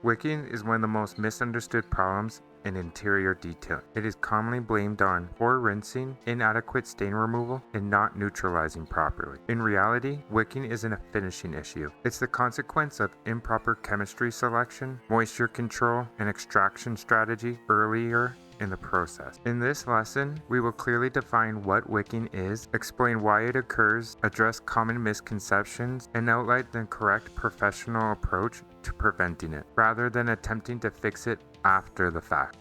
Wicking is one of the most misunderstood problems in interior detailing. It is commonly blamed on poor rinsing, inadequate stain removal, and not neutralizing properly. In reality, wicking isn't a finishing issue. It's the consequence of improper chemistry selection, moisture control, and extraction strategy earlier in the process. In this lesson, we will clearly define what wicking is, explain why it occurs, address common misconceptions, and outline the correct professional approach to preventing it, rather than attempting to fix it after the fact.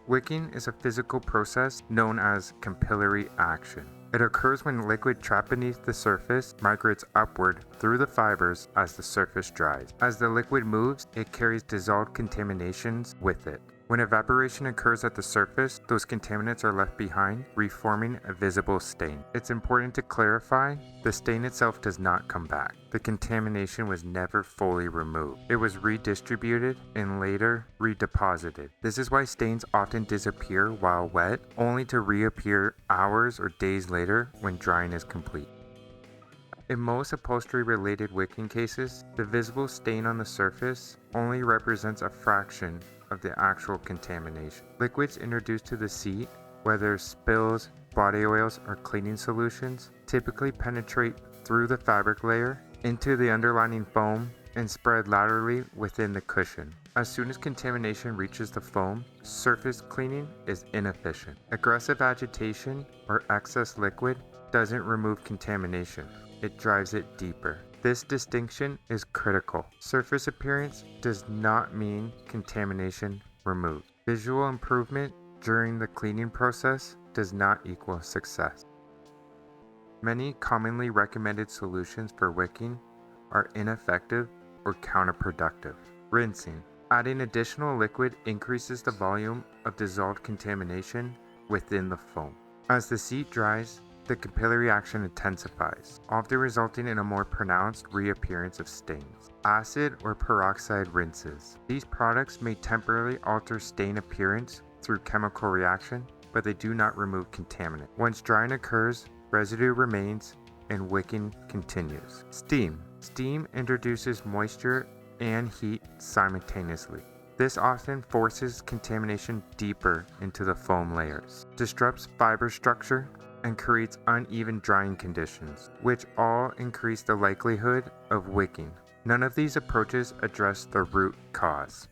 Wicking is a physical process known as capillary action. It occurs when liquid trapped beneath the surface migrates upward through the fibers as the surface dries. As the liquid moves, it carries dissolved contaminations with it. When evaporation occurs at the surface, those contaminants are left behind, reforming a visible stain. It's important to clarify, the stain itself does not come back. The contamination was never fully removed. It was redistributed and later redeposited. This is why stains often disappear while wet, only to reappear hours or days later when drying is complete. In most upholstery-related wicking cases, the visible stain on the surface only represents a fraction of the actual contamination. Liquids introduced to the seat, whether spills, body oils, or cleaning solutions, typically penetrate through the fabric layer into the underlying foam and spread laterally within the cushion. As soon as contamination reaches the foam, surface cleaning is inefficient. Aggressive agitation or excess liquid doesn't remove contamination, it drives it deeper. This distinction is critical. Surface appearance does not mean contamination removed. Visual improvement during the cleaning process does not equal success. Many commonly recommended solutions for wicking are ineffective or counterproductive. Rinsing. Adding additional liquid increases the volume of dissolved contamination within the foam. As the seat dries, the capillary action intensifies, often resulting in a more pronounced reappearance of stains. Acid or peroxide rinses. These products may temporarily alter stain appearance through chemical reaction, but they do not remove contaminant. Once drying occurs, residue remains and wicking continues. Steam. Steam introduces moisture and heat simultaneously. This often forces contamination deeper into the foam layers, disrupts fiber structure, and creates uneven drying conditions, which all increase the likelihood of wicking. None of these approaches address the root cause.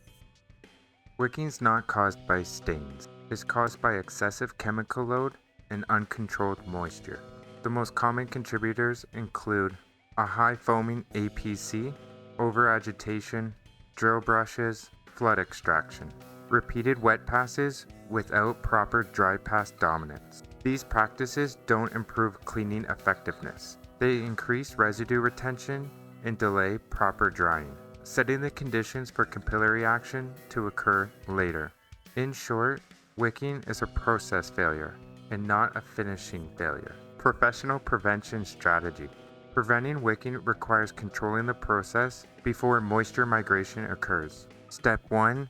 Wicking is not caused by stains. It's caused by excessive chemical load and uncontrolled moisture. The most common contributors include a high foaming APC, over-agitation, drill brushes, flood extraction, repeated wet passes without proper dry pass dominance. These practices don't improve cleaning effectiveness. They increase residue retention and delay proper drying, setting the conditions for capillary action to occur later. In short, wicking is a process failure and not a finishing failure. Professional prevention strategy. Preventing wicking requires controlling the process before moisture migration occurs. Step 1.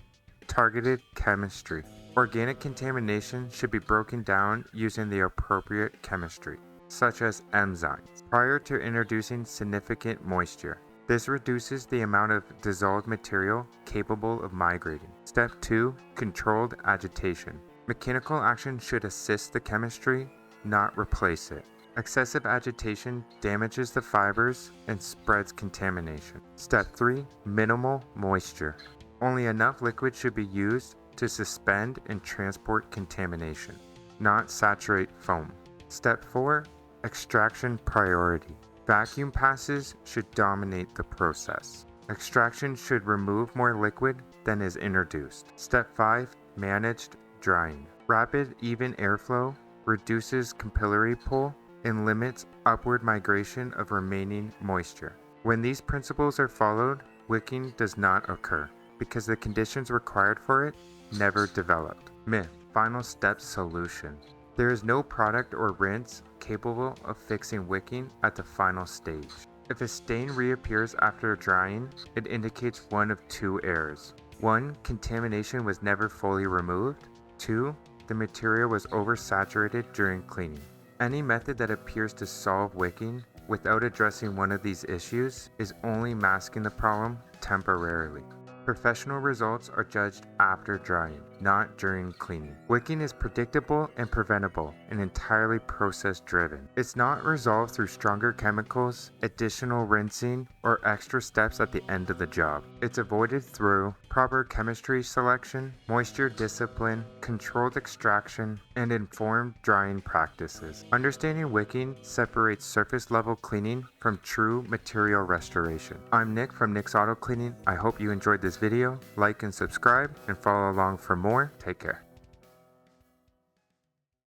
Targeted chemistry. Organic contamination should be broken down using the appropriate chemistry, such as enzymes, prior to introducing significant moisture. This reduces the amount of dissolved material capable of migrating. Step 2. Controlled agitation. Mechanical action should assist the chemistry, not replace it. Excessive agitation damages the fibers and spreads contamination. Step 3. Minimal moisture. Only enough liquid should be used to suspend and transport contamination, not saturate foam. Step 4. Extraction priority. Vacuum passes should dominate the process. Extraction should remove more liquid than is introduced. Step 5. Managed drying. Rapid, even airflow reduces capillary pull and limits upward migration of remaining moisture. When these principles are followed, wicking does not occur, because the conditions required for it never developed. Myth. Final step solution. There is no product or rinse capable of fixing wicking at the final stage. If a stain reappears after drying, it indicates one of two errors. 1. Contamination was never fully removed. 2. The material was oversaturated during cleaning. Any method that appears to solve wicking without addressing one of these issues is only masking the problem temporarily. Professional results are judged after drying, not during cleaning. Wicking is predictable and preventable and entirely process driven. It's not resolved through stronger chemicals, additional rinsing, or extra steps at the end of the job. It's avoided through proper chemistry selection, moisture discipline, controlled extraction, and informed drying practices. Understanding wicking separates surface level cleaning from true material restoration. I'm Nick from Nick's Auto Cleaning. I hope you enjoyed this video. Like and subscribe and follow along for more. Take care.